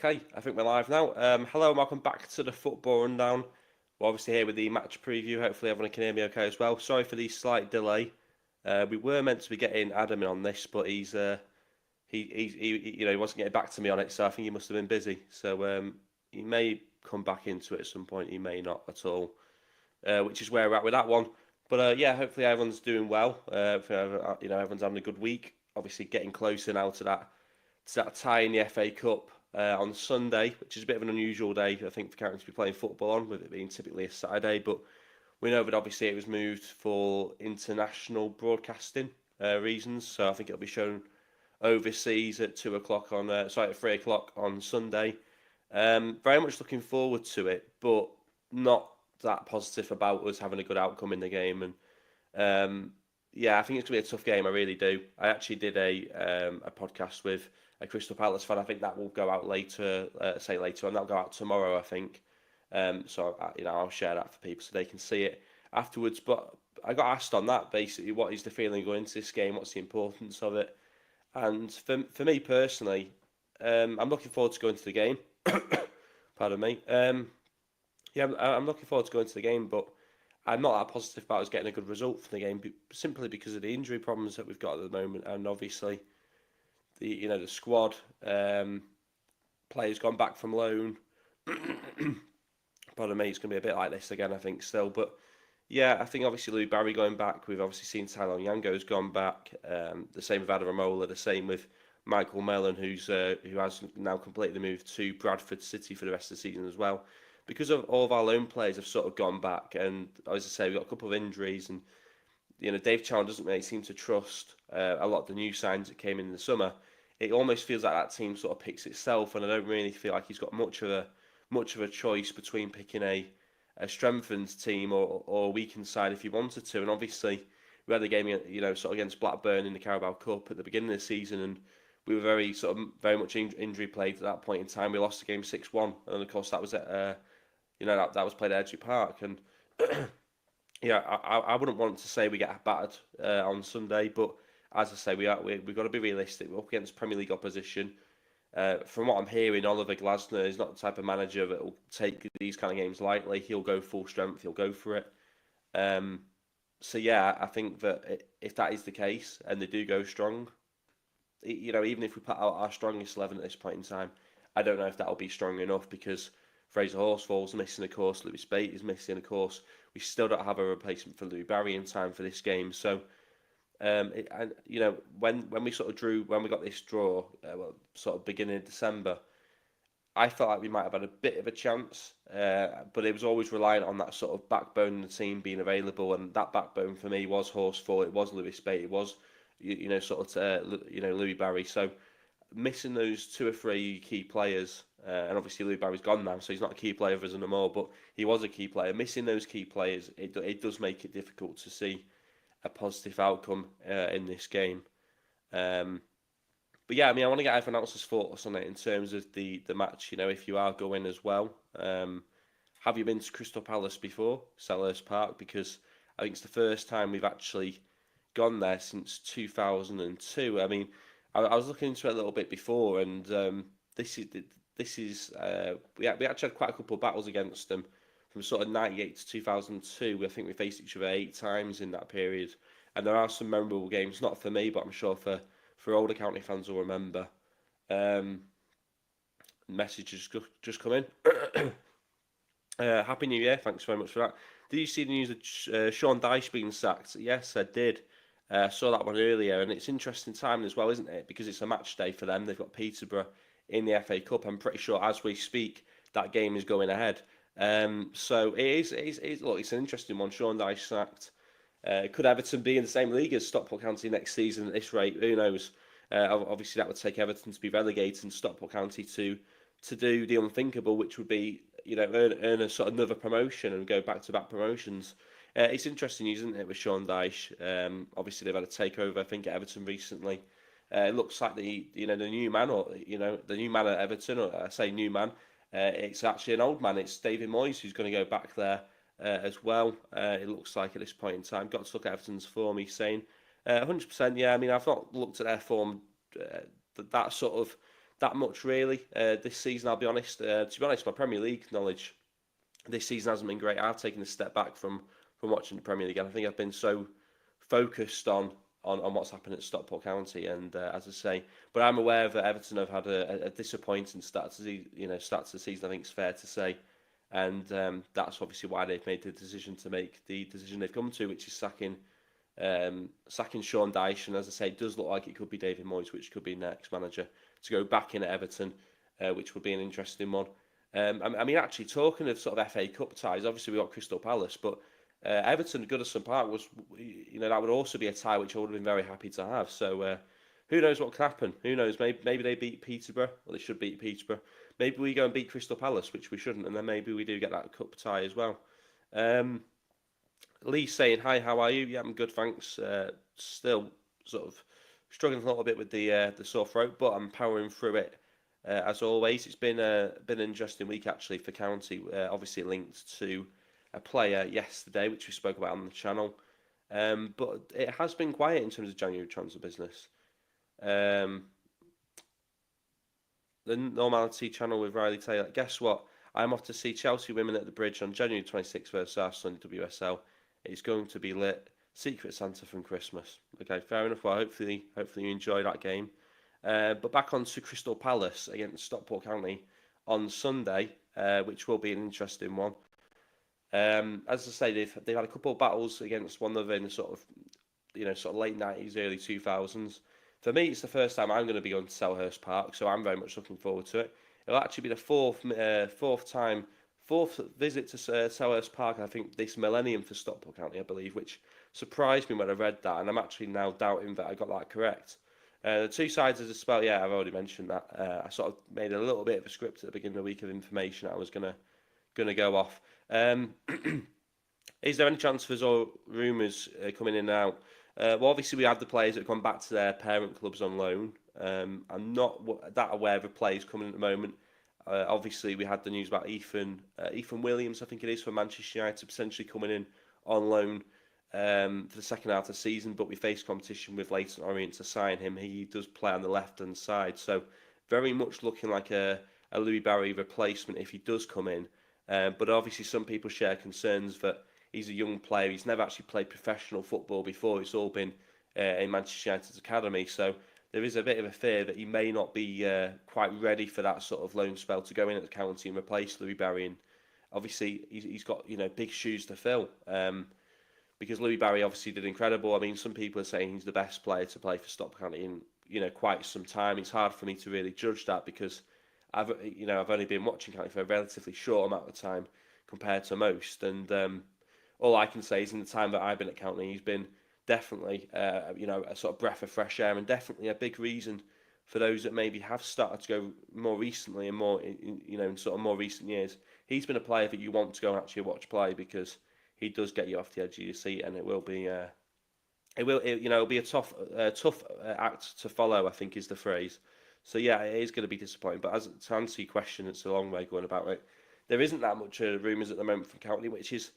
Okay, I think we're live now. Hello and welcome back to the Football Rundown. We're obviously here with the match preview. Hopefully everyone can hear me okay as well. Sorry for the slight delay. We were meant to be getting Adam in on this, but he wasn't getting back to me on it, so I think he must have been busy. So he may come back into it at some point. He may not at all, which is where we're at with that one. But yeah, hopefully everyone's doing well. Everyone's having a good week. Obviously getting closer now to that tie in the FA Cup on Sunday, which is a bit of an unusual day, I think, for Carrington to be playing football on, with it being typically a Saturday. But we know that obviously it was moved for international broadcasting reasons, so I think it'll be shown overseas at 2 o'clock at 3 o'clock on Sunday. Very much looking forward to it, but not that positive about us having a good outcome in the game. And yeah, I think it's gonna be a tough game. I really do. I actually did a podcast with a Crystal Palace fan. I think that will go out later. Say later on, that'll go out tomorrow, I think. I'll share that for people so they can see it afterwards. But I got asked on that basically, what is the feeling going into this game? What's the importance of it? And for me personally, I'm looking forward to going to the game. Pardon me. Yeah, I'm looking forward to going to the game, but I'm not that positive about us getting a good result for the game, simply because of the injury problems that we've got at the moment, and obviously the squad players gone back from loan. Pardon me, it's going to be a bit like this again, I think, still. But yeah, I think obviously Louis Barry going back. We've obviously seen Tyler Yango's gone back. The same with Adam Ramola. The same with Michael Mellon, who has now completed the move to Bradford City for the rest of the season as well. Because of all of our loan players have sort of gone back, and as I say, we've got a couple of injuries, and Dave Chow doesn't really seem to trust a lot of the new signs that came in the summer. It almost feels like that team sort of picks itself, and I don't really feel like he's got much of a choice between picking a strengthened team or a weakened side if he wanted to. And obviously, we had a game, sort of against Blackburn in the Carabao Cup at the beginning of the season, and we were very much injury plagued at that point in time. We lost the game 6-1, and of course that was at that was played at Edgeley Park, and yeah, I wouldn't want to say we get battered on Sunday, but as I say, we've got to be realistic. We're up against Premier League opposition. From what I'm hearing, Oliver Glasner is not the type of manager that will take these kind of games lightly. He'll go full strength. He'll go for it. So yeah, I think that if that is the case and they do go strong, even if we put out our strongest 11 at this point in time, I don't know if that'll be strong enough, because Fraser Horsfall's missing, of course. Louis Spate is missing, of course. We still don't have a replacement for Louis Barry in time for this game. So, when we got this draw, sort of beginning of December, I felt like we might have had a bit of a chance, but it was always reliant on that sort of backbone of the team being available, and that backbone for me was Horsfall, it was Louis Spate, it was Louis Barry. So missing those two or three key players, and obviously Louis Barry's gone now, so he's not a key player for us anymore, but he was a key player. Missing those key players, it does make it difficult to see a positive outcome in this game. But yeah, I mean, I want to get everyone else's thoughts on it in terms of the match. If you are going as well, have you been to Crystal Palace before, Selhurst Park? Because I think it's the first time we've actually gone there since 2002. I mean, I was looking into it a little bit before, and we actually had quite a couple of battles against them from sort of 98 to 2002. I think we faced each other 8 times in that period, and there are some memorable games, not for me, but I'm sure for older county fans will remember. Messages just come in. Happy New Year, thanks very much for that. Did you see the news of Sean Dyche being sacked? Yes, I did. Saw that one earlier, and it's interesting timing as well, isn't it? Because it's a match day for them. They've got Peterborough in the FA Cup. I'm pretty sure as we speak, that game is going ahead. So it's an interesting one. Sean Dyche sacked. Could Everton be in the same league as Stockport County next season at this rate? Who knows? Obviously, that would take Everton to be relegated and Stockport County to do the unthinkable, which would be earn a sort of another promotion and go back-to-back promotions. It's interesting news, isn't it, with Sean Dyche? Obviously, they've had a takeover, I think, at Everton recently. It looks like the new man, or the new man at Everton, or I say new man, it's actually an old man. It's David Moyes who's going to go back there as well. It looks like at this point in time. Got to look at Everton's form. He's saying 100%. Yeah, I mean, I've not looked at their form that sort of that much really this season. I'll be honest. To be honest, my Premier League knowledge this season hasn't been great. I've taken a step back from watching the Premier League, and I think I've been so focused on what's happened at Stockport County. And as I say, but I'm aware that Everton have had a disappointing start to the season. I think it's fair to say, and that's obviously why they've made the decision they've come to, which is sacking Sean Dyche. And as I say, it does look like it could be David Moyes, which could be next manager to go back in at Everton, which would be an interesting one. I mean, actually, talking of sort of FA Cup ties, obviously we got Crystal Palace, but Everton Goodison Park was, that would also be a tie which I would have been very happy to have. So who knows what could happen? Who knows? Maybe they beat Peterborough, or they should beat Peterborough. Maybe we go and beat Crystal Palace, which we shouldn't, and then maybe we do get that cup tie as well. Lee saying, hi, how are you? Yeah, I'm good, thanks. Still sort of struggling a little bit with the sore throat, but I'm powering through it. As always, it's been an interesting week actually for County. Obviously linked to a player yesterday, which we spoke about on the channel. But it has been quiet in terms of January transfer business. The Normality channel with Riley Taylor. Guess what? I'm off to see Chelsea women at the Bridge on January 26th versus Arsenal in WSL. It's going to be lit. Secret Santa from Christmas. Okay, fair enough. Well, hopefully you enjoy that game. But back on to Crystal Palace against Stockport County on Sunday, which will be an interesting one. As I say, they've had a couple of battles against one another in the sort of late 90s, early 2000s. For me, it's the first time I'm going to be going to Selhurst Park, so I'm very much looking forward to it. It'll actually be the fourth visit to Selhurst Park, I think, this millennium for Stockport County, I believe, which surprised me when I read that, and I'm actually now doubting that I got that correct. The two sides of the spell, yeah, I've already mentioned that. I sort of made a little bit of a script at the beginning of the week of information I was gonna go off. Is there any transfers or rumours coming in and out? Well, obviously we have the players that have gone back to their parent clubs on loan. I'm not that aware of players coming at the moment. Obviously, we had the news about Ethan Williams, I think it is, from Manchester United, potentially coming in on loan for the second half of the season, but we face competition with Leyton Orient to sign him. He does play on the left-hand side, so very much looking like a Louis Barry replacement if he does come in. But obviously some people share concerns that he's a young player. He's never actually played professional football before. It's all been in Manchester United's academy, so there is a bit of a fear that he may not be quite ready for that sort of loan spell to go in at the County and replace Louis Barry. And obviously he's got big shoes to fill. Because Louis Barry obviously did incredible. I mean, some people are saying he's the best player to play for Stockport County in quite some time. It's hard for me to really judge that because I've only been watching County for a relatively short amount of time compared to most. And all I can say is in the time that I've been at County, he's been definitely a sort of breath of fresh air and definitely a big reason for those that maybe have started to go more recently and more in sort of more recent years. He's been a player that you want to go and actually watch play because he does get you off the edge of your seat, and it will be it'll be a tough act to follow, I think is the phrase. So yeah, it is going to be disappointing. But to answer your question, it's a long way going about it. There isn't that much rumours at the moment from County, which is,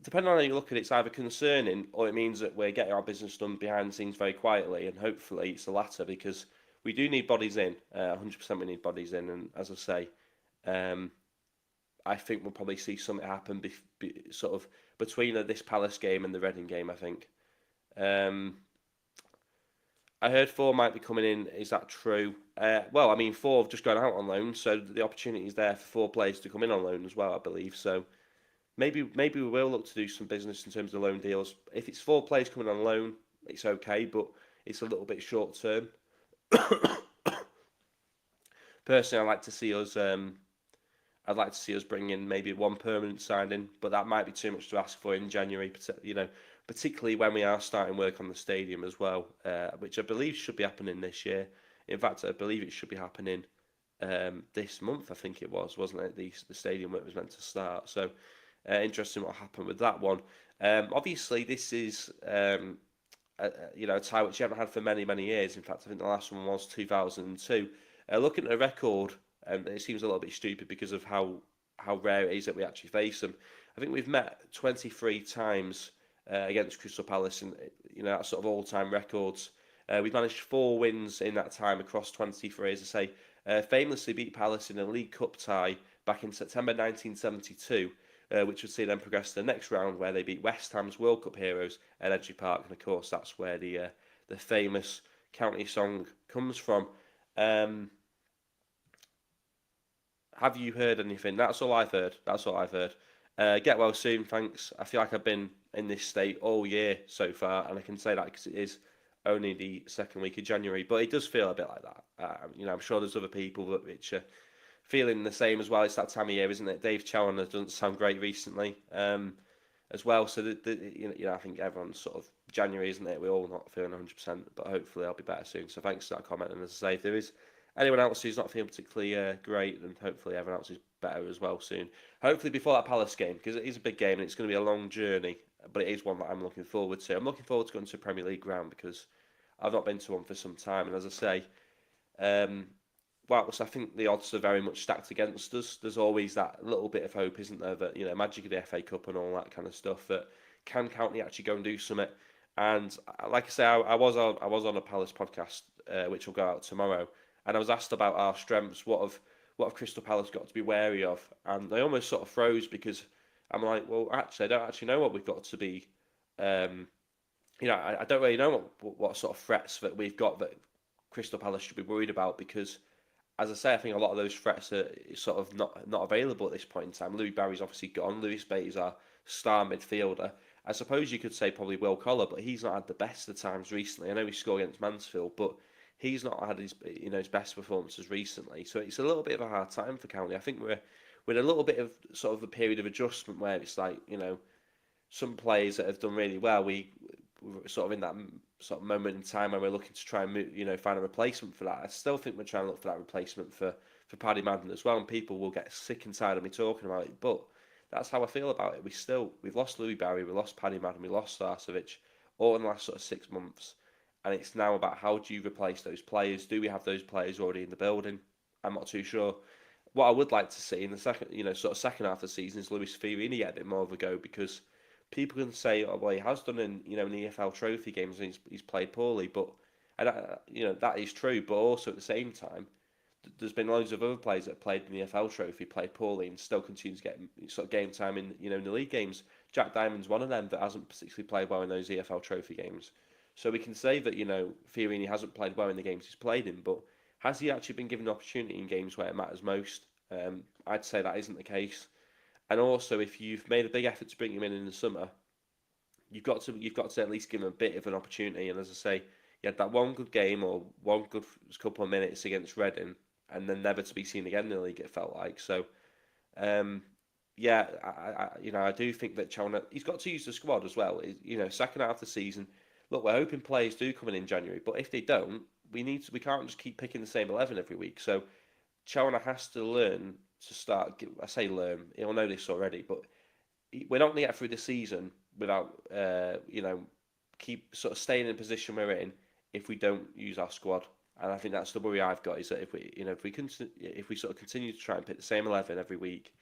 depending on how you look at it, it's either concerning or it means that we're getting our business done behind the scenes very quietly, and hopefully it's the latter because we do need bodies in. 100% we need bodies in, and as I say, I think we'll probably see something happen sort of between this Palace game and the Reading game, I think. I heard 4 might be coming in. Is that true? Well, I mean, 4 have just gone out on loan, so the opportunity is there for 4 players to come in on loan as well, I believe. So maybe we will look to do some business in terms of loan deals. If it's 4 players coming on loan, it's okay, but it's a little bit short term. Personally, I'd like to see us bring in maybe 1 permanent signing, but that might be too much to ask for in January, particularly when we are starting work on the stadium as well, which I believe should be happening this year. In fact, I believe it should be happening this month, I think it was, wasn't it? The stadium work was meant to start. So interesting what happened with that one. Obviously, this is a tie which you haven't had for many, many years. In fact, I think the last one was 2002. Looking at the record, it seems a little bit stupid because of how rare it is that we actually face them. I think we've met 23 times against Crystal Palace, and that's sort of all-time records. We've managed 4 wins in that time across 23, as I say. Famously beat Palace in a League Cup tie back in September 1972, which would see them progress to the next round where they beat West Ham's World Cup heroes at Edgley Park. And of course, that's where the famous county song comes from. Um, have you heard anything? That's all I've heard. That's all I've heard. Get well soon, thanks. I feel like I've been in this state all year so far, and I can say that because it is only the second week of January, but it does feel a bit like that. I'm sure there's other people which are feeling the same as well. It's that time of year, isn't it? Dave Challoner doesn't sound great recently, as well. So I think everyone's sort of January, isn't it? We're all not feeling 100%, but hopefully I'll be better soon. So thanks for that comment. And as I say, if there is anyone else who's not feeling particularly great, then hopefully everyone else is better as well soon. Hopefully before that Palace game, because it is a big game and it's going to be a long journey, but it is one that I'm looking forward to. I'm looking forward to going to a Premier League ground because I've not been to one for some time, and as I say, whilst I think the odds are very much stacked against us, there's always that little bit of hope, isn't there? That magic of the FA Cup and all that kind of stuff that can County actually go and do something. And like I say, I was on a Palace podcast, which will go out tomorrow, and I was asked about our strengths. What have Crystal Palace got to be wary of? And I almost sort of froze because I'm like, well, actually, I don't actually know what we've got to be. I don't really know what sort of threats that we've got that Crystal Palace should be worried about because, as I say, I think a lot of those threats are sort of not available at this point in time. Louis Barry's obviously gone. Lewis Bate is our star midfielder. I suppose you could say probably Will Collar, but he's not had the best of times recently. I know he scored against Mansfield, but he's not had his best performances recently. So it's a little bit of a hard time for County. I think we're in a little bit of sort of a period of adjustment where it's like some players that have done really well. We're sort of in that sort of moment in time where we're looking to try and find a replacement for that. I still think we're trying to look for that replacement for Paddy Madden as well, and people will get sick and tired of me talking about it, but that's how I feel about it. We've lost Louis Barry, we lost Paddy Madden, we lost Starcevic all in the last sort of 6 months, and it's now about how do you replace those players? Do we have those players already in the building? I'm not too sure. What I would like to see in the second half of the season is Luis Fiorini get a bit more of a go because people can say, oh well, he has done in in the EFL Trophy games and he's played poorly, but that is true. But also at the same time, there's been loads of other players that have played in the EFL Trophy, played poorly, and still continue to get sort of game time in in the league games. Jack Diamond's one of them that hasn't particularly played well in those EFL Trophy games. So we can say that Fiorini hasn't played well in the games he's played in, but has he actually been given an opportunity in games where it matters most? I'd say that isn't the case. And also, if you've made a big effort to bring him in the summer, you've got to at least give him a bit of an opportunity. And as I say, he had that one good game or one good couple of minutes against Reading, and then never to be seen again in the league. It felt like so. I do think that Challoner, he's got to use the squad as well. Second half of the season. Look, we're hoping players do come in January, but if they don't, we can't just keep picking the same 11 every week. So Challoner has to learn to start. I say learn. He'll know this already, but we're not going to get through the season without keep sort of staying in the position we're in if we don't use our squad. And I think that's the worry I've got is that if we sort of continue to try and pick the same 11 every week,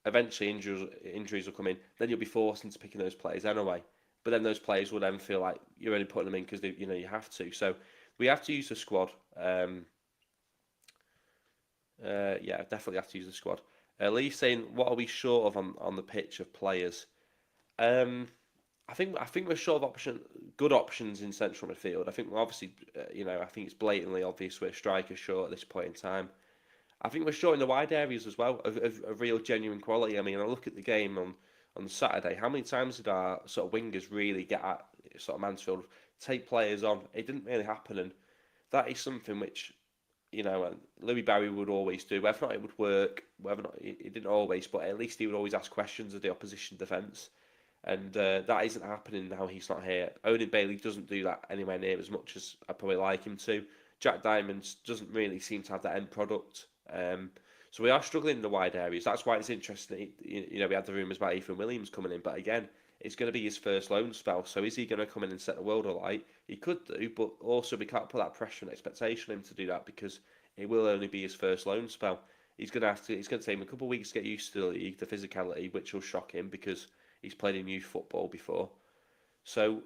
eventually injuries will come in. Then you'll be forced into picking those players anyway. But then those players will then feel like you're only putting them in because you have to. So we have to use the squad. Definitely have to use the squad. Lee's saying, what are we short of on the pitch of players? I think we're short of good options in central midfield. I think we're obviously, I think it's blatantly obvious we're striker short at this point in time. I think we're short in the wide areas as well of real genuine quality. I mean, I look at the game on Saturday. How many times did our sort of wingers really get at sort of Mansfield, take players on? It didn't really happen, and that is something which Louis Barry would always do. Whether or not it would work, whether or not it didn't always, but at least he would always ask questions of the opposition defence. And that isn't happening now he's not here. Owen Bailey doesn't do that anywhere near as much as I'd probably like him to. Jack Diamond doesn't really seem to have that end product. So we are struggling in the wide areas. That's why it's interesting. We had the rumours about Ethan Williams coming in, but again, it's going to be his first loan spell. So is he going to come in and set the world alight? He could do, but also we can't put that pressure and expectation on him to do that because it will only be his first loan spell. It's going to take him a couple of weeks to get used to the league, the physicality, which will shock him because he's played in youth football before. So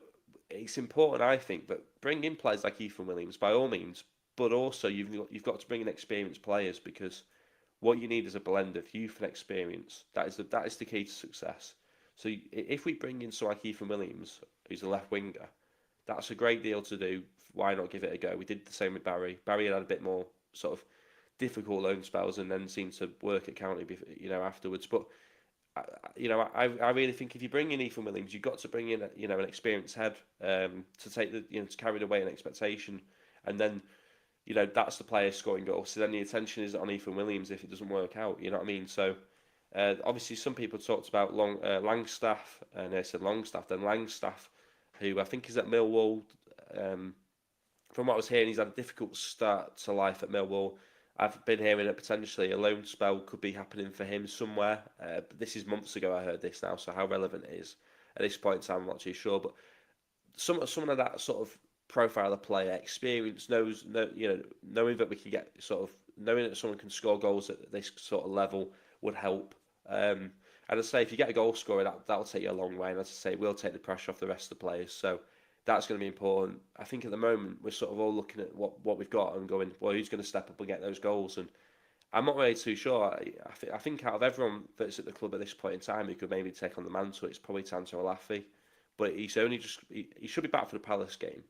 it's important, I think, but bring in players like Ethan Williams by all means, but also you've got to bring in experienced players because what you need is a blend of youth and experience. That is the key to success. So if we bring in someone like Ethan Williams, who's a left winger, that's a great deal to do. Why not give it a go? We did the same with Barry. Barry had a bit more sort of difficult loan spells and then seemed to work at County, afterwards. But I really think if you bring in Ethan Williams, you've got to bring in an experienced head to take to carry the weight and expectation, and then that's the player scoring goals. So then the attention is on Ethan Williams if it doesn't work out. You know what I mean? So obviously some people talked about Langstaff, and they said Longstaff, then Langstaff, who I think is at Millwall. Um, from what I was hearing, he's had a difficult start to life at Millwall. I've been hearing that potentially a loan spell could be happening for him somewhere. But this is months ago I heard this now, so how relevant it is at this point in time, I'm not too sure. But someone of that sort of profile of player, experience, knowing that we can get knowing that someone can score goals at this sort of level would help. And I say if you get a goal scorer, that'll take you a long way. And as I say, we'll take the pressure off the rest of the players. So that's going to be important. I think at the moment we're sort of all looking at what we've got and going, well, who's going to step up and get those goals? And I'm not really too sure. I think out of everyone that's at the club at this point in time who could maybe take on the mantle, it's probably Tanto Alafi. But he should be back for the Palace game,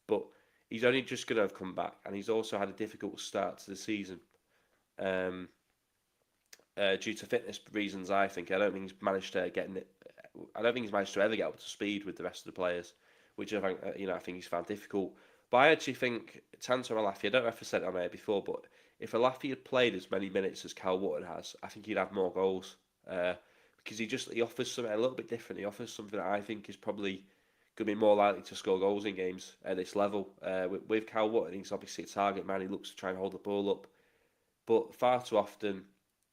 but he's only just going to have come back, and he's also had a difficult start to the season due to fitness reasons. I think I don't think he's managed to get it. I don't think he's managed to ever get up to speed with the rest of the players, which I think I think he's found difficult. But I actually think Tanto Alafi, I don't know if I said it on air before, but if Alafi had played as many minutes as Cal Wootton has, I think he'd have more goals. Because he offers something a little bit different. He offers something that I think is probably going to be more likely to score goals in games at this level. With Cal Wootton, he's obviously a target man. He looks to try and hold the ball up, but far too often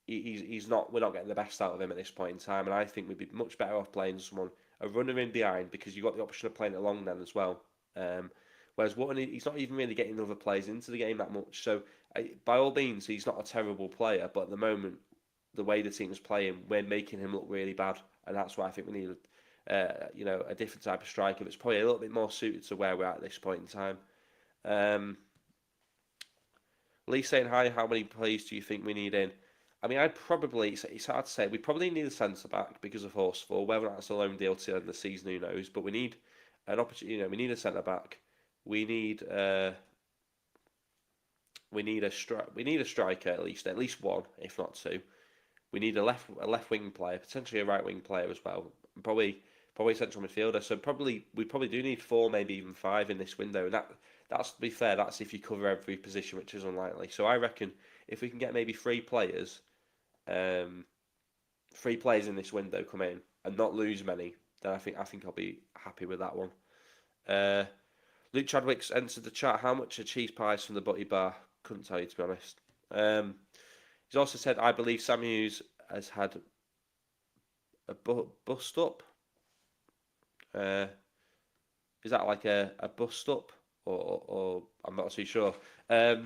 he's not. We're not getting the best out of him at this point in time. And I think we'd be much better off playing someone a runner in behind because you've got the option of playing it along then as well. Whereas Wootton, he's not even really getting other players into the game that much. So by all means, he's not a terrible player, but at the moment, the way the team's playing, we're making him look really bad, and that's why I think we need, a different type of striker that's probably a little bit more suited to where we're at this point in time. Lee saying hi. How many players do you think we need in? I mean, it's hard to say. We probably need a centre back because of Horsfall. Whether that's a loan deal to the end of the season, who knows? But we need an opportunity. We need a centre back. We need a striker at least one, if not two. We need a left wing player, potentially a right wing player as well. Probably a central midfielder. So we probably do need four, maybe even five in this window. And that's to be fair, that's if you cover every position, which is unlikely. So I reckon if we can get maybe three players in this window come in and not lose many, then I think I'll be happy with that one. Luke Chadwick's entered the chat. How much are cheese pies from the Butty Bar? Couldn't tell you, to be honest. He's also said, I believe Sam Hughes has had a bust up. Is that like a bust up? Or I'm not too sure. I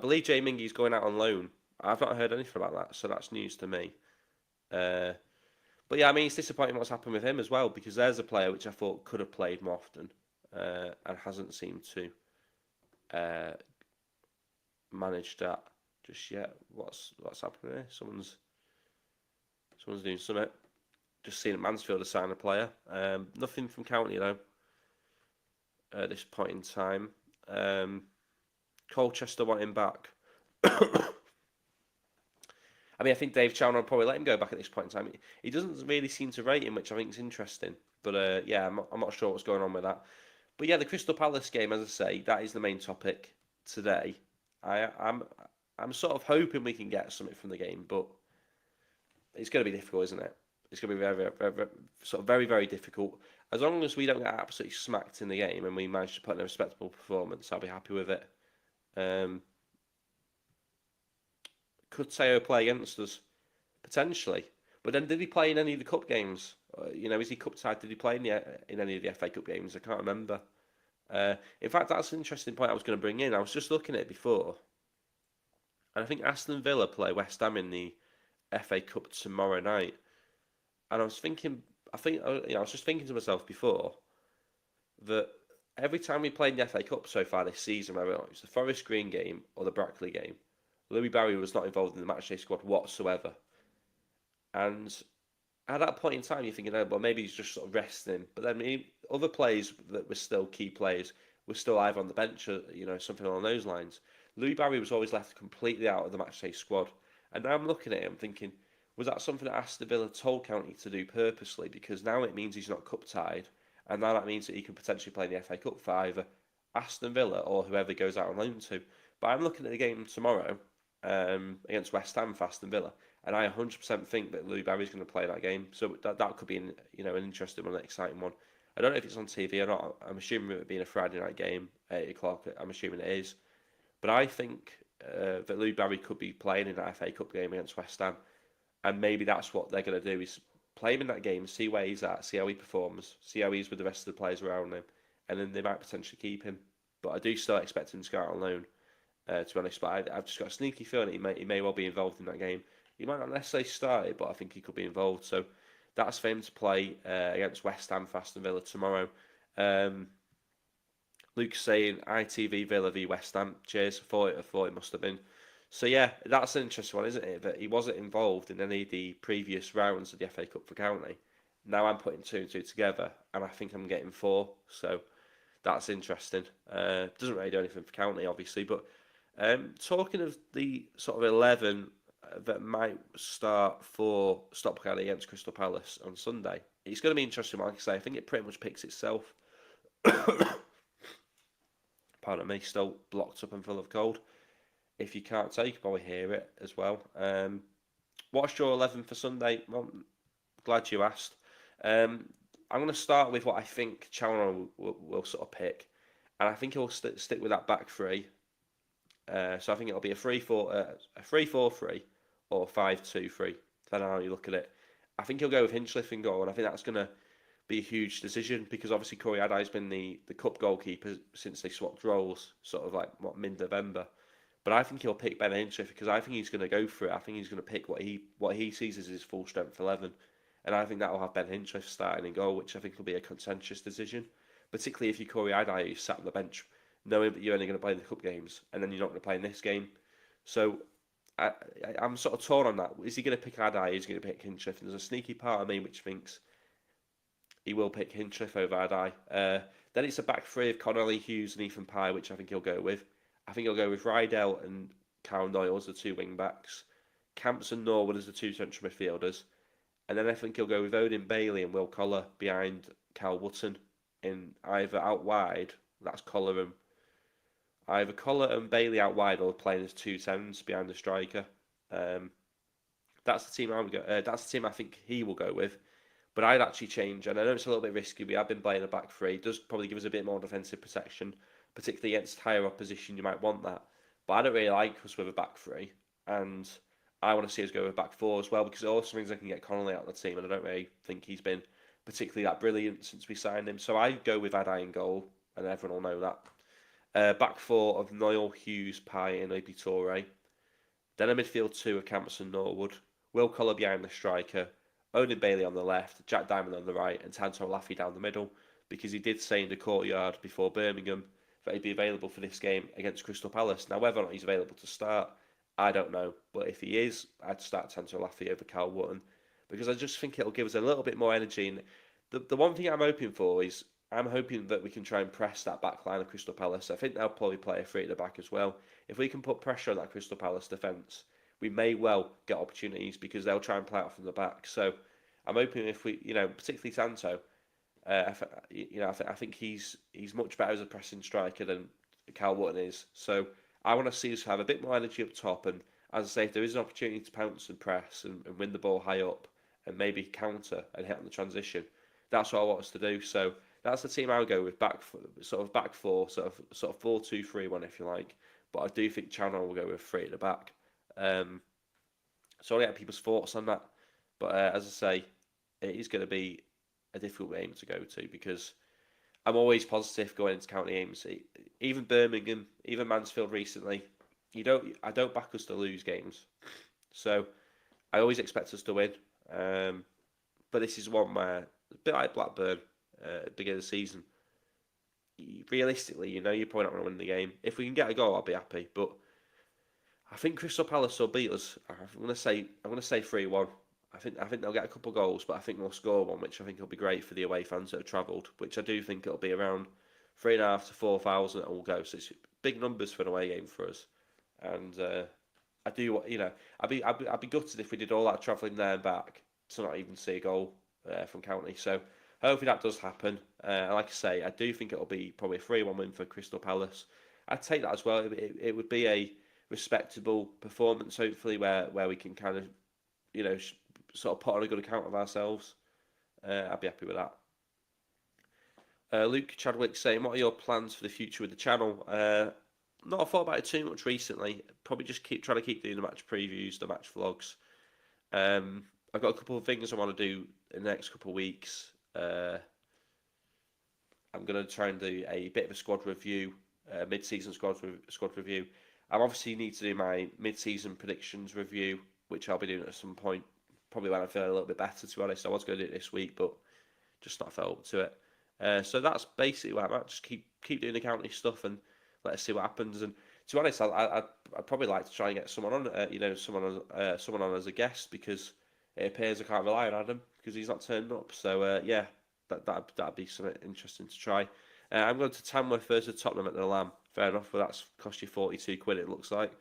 believe Jay Mingy's going out on loan. I've not heard anything about that, so that's news to me. But yeah, I mean, it's disappointing what's happened with him as well, because there's a player which I thought could have played more often and hasn't seemed to manage that just yet. What's happening here? Someone's doing something. Just seen Mansfield sign a player. Nothing from County though. At this point in time, Colchester want him back. I mean, I think Dave Chown will probably let him go back at this point in time. He doesn't really seem to rate him, which I think is interesting. But yeah, I'm not sure what's going on with that. But yeah, the Crystal Palace game, as I say, that is the main topic today. I'm sort of hoping we can get something from the game, but it's going to be difficult, isn't it? It's going to be very, very, very, very, very difficult. As long as we don't get absolutely smacked in the game and we manage to put in a respectable performance, I'll be happy with it. Could Teo play against us? Potentially. But then did he play in any of the cup games? Is he cup tied? Did he play in any of the FA Cup games? I can't remember. In fact, that's an interesting point I was going to bring in. I was just looking at it before. And I think Aston Villa play West Ham in the FA Cup tomorrow night. And I was thinking, I think I was just thinking to myself before that every time we played in the FA Cup so far this season, whether it was the Forest Green game or the Brackley game, Louis Barry was not involved in the matchday squad whatsoever. And at that point in time, you're thinking, oh, well, maybe he's just sort of resting. But then other players that were still key players were still either on the bench or, something along those lines. Louis Barry was always left completely out of the matchday squad. And now I'm looking at him thinking, was that something that Aston Villa told County to do purposely? Because now it means he's not cup tied. And now that means that he can potentially play in the FA Cup for either Aston Villa or whoever goes out on loan to. But I'm looking at the game tomorrow against West Ham for Aston Villa, and I 100% think that Louis Barry's going to play that game. So that could be an interesting one, an exciting one. I don't know if it's on TV or not. I'm assuming it being a Friday night game, 8 o'clock. I'm assuming it is. But I think that Louis Barry could be playing in that FA Cup game against West Ham, and maybe that's what they're going to do is play him in that game, see where he's at, see how he performs, see how he is with the rest of the players around him, and then they might potentially keep him. But I do still expect him to go out on loan. To be honest, but I've just got a sneaky feeling he may well be involved in that game. He might not necessarily start it, but I think he could be involved. So that's for him to play against West Ham for Aston Villa tomorrow. Luke's saying ITV Villa v West Ham. Cheers. I thought it must have been. So yeah, that's an interesting one, isn't it? That he wasn't involved in any of the previous rounds of the FA Cup for County. Now I'm putting two and two together, and I think I'm getting four. So that's interesting. Doesn't really do anything for County, obviously, but talking of the sort of 11 that might start for Stockport against Crystal Palace on Sunday, it's going to be interesting. Like I say, I think it pretty much picks itself. Pardon me, still blocked up and full of cold. If you can't tell, you can probably hear it as well. What's your 11 for Sunday? Well, glad you asked. I'm going to start with what I think Chalmers will sort of pick, and I think he'll stick with that back three. So I think it'll be a 3-4-3 or 5-2-3, depending on how you look at it. I think he'll go with Hinchliffe in goal, and I think that's going to be a huge decision because obviously Corey Adai's been the cup goalkeeper since they swapped roles, sort of like mid-November. But I think he'll pick Ben Hinchliffe because I think he's going to go for it. I think he's going to pick what he sees as his full strength 11, and I think that will have Ben Hinchliffe starting in goal, which I think will be a contentious decision, particularly if you Corey Adai who's sat on the bench, knowing that you're only going to play in the cup games and then you're not going to play in this game. So I'm sort of torn on that. Is he going to pick Adai? Is he going to pick Hinchliffe? And there's a sneaky part of me which thinks he will pick Hinchliffe over Adai. Then it's a back three of Connolly, Hughes and Ethan Pye, which I think he'll go with. I think he'll go with Rydell and Carl Doyle as the two wing backs, Camps and Norwood as the two central midfielders, and then I think he'll go with Odin Bailey and Will Collar behind Cal Wootton in either out wide, that's Collar and either Collar and Bailey out wide or playing as 2 10s behind the striker. That's the team I would go. That's the team I think he will go with. But I'd actually change, and I know it's a little bit risky. We have been playing a back three. It does probably give us a bit more defensive protection, particularly against higher opposition. You might want that, but I don't really like us with a back three, and I want to see us go with back four as well because it also means I can get Connolly out of the team, and I don't really think he's been particularly that brilliant since we signed him. So I go with Adai in goal, and everyone will know that. Back four of Noel, Hughes, Pye, and Obi Toure. Then a midfield two of Camps and Norwood. Will Collar behind the striker. Odin Bailey on the left, Jack Diamond on the right, and Tanto Laffy down the middle, because he did say in the courtyard before Birmingham that he'd be available for this game against Crystal Palace. Now, whether or not he's available to start, I don't know. But if he is, I'd start Tanto Laffy over Cal Wootton, because I just think it'll give us a little bit more energy. And the one thing I'm hoping for is I'm hoping that we can try and press that back line of Crystal Palace. I think they'll probably play a three at the back as well. If we can put pressure on that Crystal Palace defence, we may well get opportunities because they'll try and play out from the back. So I'm hoping if we, particularly Tanto, I think he's much better as a pressing striker than Cal Wootton is. So I want to see us have a bit more energy up top. And as I say, if there is an opportunity to pounce and press and win the ball high up and maybe counter and hit on the transition, that's what I want us to do. So that's the team I'll go with, back four, sort of 4-2-3-1 if you like. But I do think Chandler will go with three at the back. So I'll get people's thoughts on that. But as I say, it is going to be a difficult game to go to because I'm always positive going into county games. Even Birmingham, even Mansfield recently, I don't back us to lose games. So I always expect us to win. But this is one where a bit like Blackburn at the beginning of the season. Realistically, you're probably not going to win the game. If we can get a goal, I'll be happy. But I think Crystal Palace will beat us. I'm gonna say 3-1. I think they'll get a couple of goals, but I think they'll score one, which I think will be great for the away fans that have travelled. Which I do think it'll be around 3,500 to 4,000 that will go. So it's big numbers for an away game for us. And I do, I'd be gutted if we did all that travelling there and back to not even see a goal from County. So hopefully that does happen. Like I say, I do think it'll be probably a 3-1 win for Crystal Palace. I'd take that as well. It would be a respectable performance, hopefully, where we can kind of, sort of put on a good account of ourselves. I'd be happy with that. Luke Chadwick saying, what are your plans for the future with the channel? Not thought about it too much recently. Probably just trying to keep doing the match previews, the match vlogs. I've got a couple of things I want to do in the next couple of weeks. I'm going to try and do a bit of a squad review, mid-season squad review. I obviously need to do my mid-season predictions review, which I'll be doing at some point, probably when I feel a little bit better, to be honest. I was going to do it this week, but just not felt up to it. So that's basically what I'm at. Just keep doing the county stuff and let us see what happens. And to be honest, I'd probably like to try and get someone on, someone on as a guest, because it appears I can't rely on Adam because he's not turned up. So yeah, that'd be something interesting to try. I'm going to Tamworth versus Tottenham at the Lamb. Fair enough, but that's cost you 42 quid, it looks like.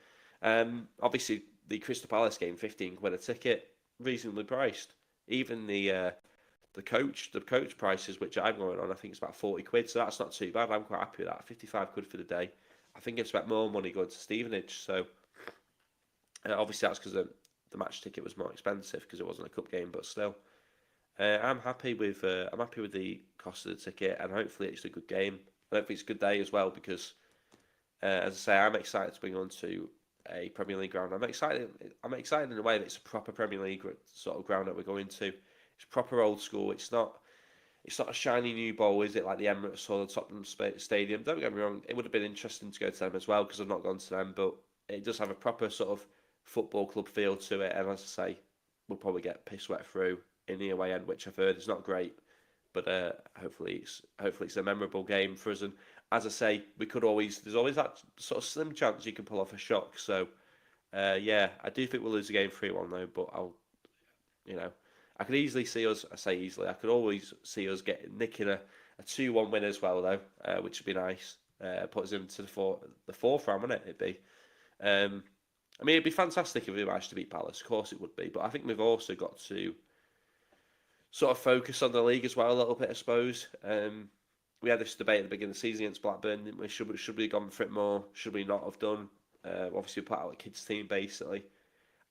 Obviously, the Crystal Palace game, 15 quid a ticket, reasonably priced. Even the coach prices, which I'm going on, I think it's about 40 quid, so that's not too bad. I'm quite happy with that. 55 quid for the day. I think it's about more money going to Stevenage, so obviously that's because the match ticket was more expensive because it wasn't a cup game, but still. I'm happy with the cost of the ticket, and hopefully it's a good game. I hope it's a good day as well, because as I say, I'm excited to bring on to a Premier League ground. I'm excited in a way that it's a proper Premier League sort of ground that we're going to. It's proper old school. It's not a shiny new bowl, is it, like the Emirates or the Tottenham Stadium? Don't get me wrong, it would have been interesting to go to them as well, because I've not gone to them, but it does have a proper sort of football club feel to it, and as I say, we'll probably get piss wet through in the away end, which I've heard is not great, but hopefully it's a memorable game for us. And as I say, there's always that sort of slim chance you can pull off a shock. So yeah, I do think we'll lose the game 3-1 though, but I could easily see us. I say easily, I could always see us nicking a 2-1 win as well though, which would be nice. Put us into the fourth round, wouldn't it? It'd be. I mean, it'd be fantastic if we managed to beat Palace. Of course, it would be. But I think we've also got to sort of focus on the league as well a little bit, I suppose. We had this debate at the beginning of the season against Blackburn, didn't we? Should we have gone for it more? Should we not have done? Obviously, we put out a kids team basically.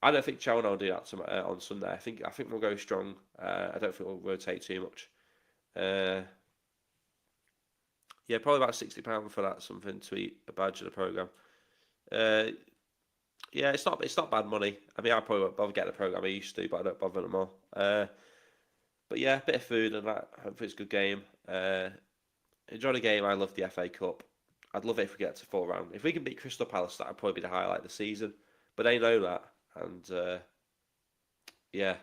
I don't think Cheltenham will do that on Sunday. I think we'll go strong. I don't think we'll rotate too much. Yeah, probably about £60 for that, something to eat a badge of the programme. Yeah, it's not bad money. I mean, I probably won't bother getting the programme I used to, but I don't bother anymore. But yeah, a bit of food and that. Hopefully it's a good game. Enjoy the game. I love the FA Cup. I'd love it if we get to 4 round. If we can beat Crystal Palace, that'd probably be the highlight of the season. But they know that, and yeah,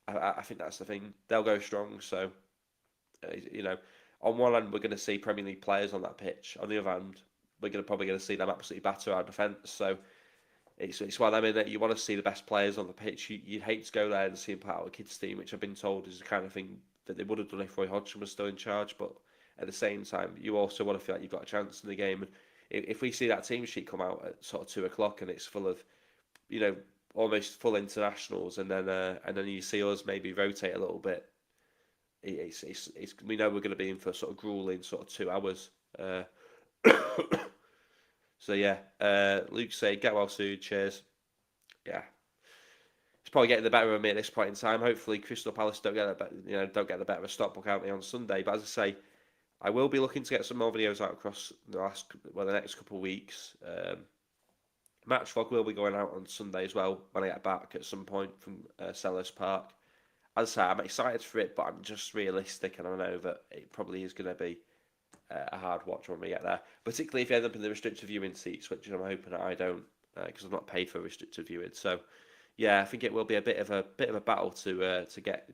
I think that's the thing. They'll go strong. So on one hand, we're going to see Premier League players on that pitch. On the other hand, we're probably going to see them absolutely batter our defence. So it's one of them in that you want to see the best players on the pitch. You'd hate to go there and see them put out a kids team, which I've been told is the kind of thing that they would have done if Roy Hodgson was still in charge. But at the same time, you also want to feel like you've got a chance in the game. And if we see that team sheet come out at sort of 2 o'clock and it's full of, almost full internationals, and then you see us maybe rotate a little bit, we know we're going to be in for sort of grueling sort of 2 hours. So yeah, Luke say get well soon. Cheers. Yeah, it's probably getting the better of me at this point in time. Hopefully, Crystal Palace don't get the better of Stockport County on Sunday. But as I say, I will be looking to get some more videos out across the next couple of weeks. Match vlog will be going out on Sunday as well when I get back at some point from Selhurst Park. As I say, I'm excited for it, but I'm just realistic, and I know that it probably is going to be a hard watch when we get there, particularly if you end up in the restricted viewing seats, which I'm hoping that I don't, because I'm not paid for restricted viewing. So yeah, I think it will be a bit of a battle to get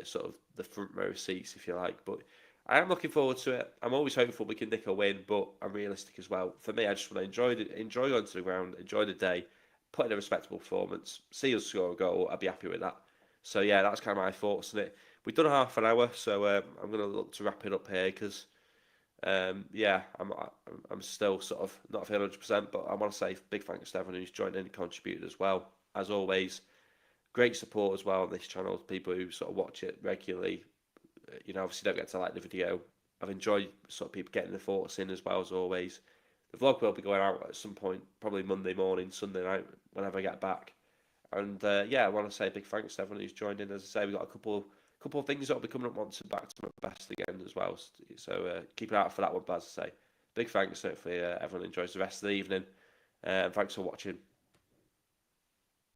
sort of the front row seats, if you like. But I am looking forward to it. I'm always hopeful we can nick a win, but I'm realistic as well. For me, I just want to enjoy going to the ground, enjoy the day, put in a respectable performance, see us score a goal. I'd be happy with that. So yeah, that's kind of my thoughts on it. We've done half an hour, so I'm going to look to wrap it up here because yeah, I'm still sort of not feeling 100%, but I want to say big thanks to everyone who's joined in and contributed as well. As always, great support as well on this channel. People who sort of watch it regularly, obviously don't get to like the video. I've enjoyed sort of people getting their thoughts in as well as always. The vlog will be going out at some point, probably Monday morning, Sunday night, whenever I get back. And yeah, I want to say a big thanks to everyone who's joined in. As I say, we've got a couple of things that will be coming up once I'm back to my best again as well. So keep an eye out for that one. But as I say, big thanks. Hopefully everyone enjoys the rest of the evening. And thanks for watching.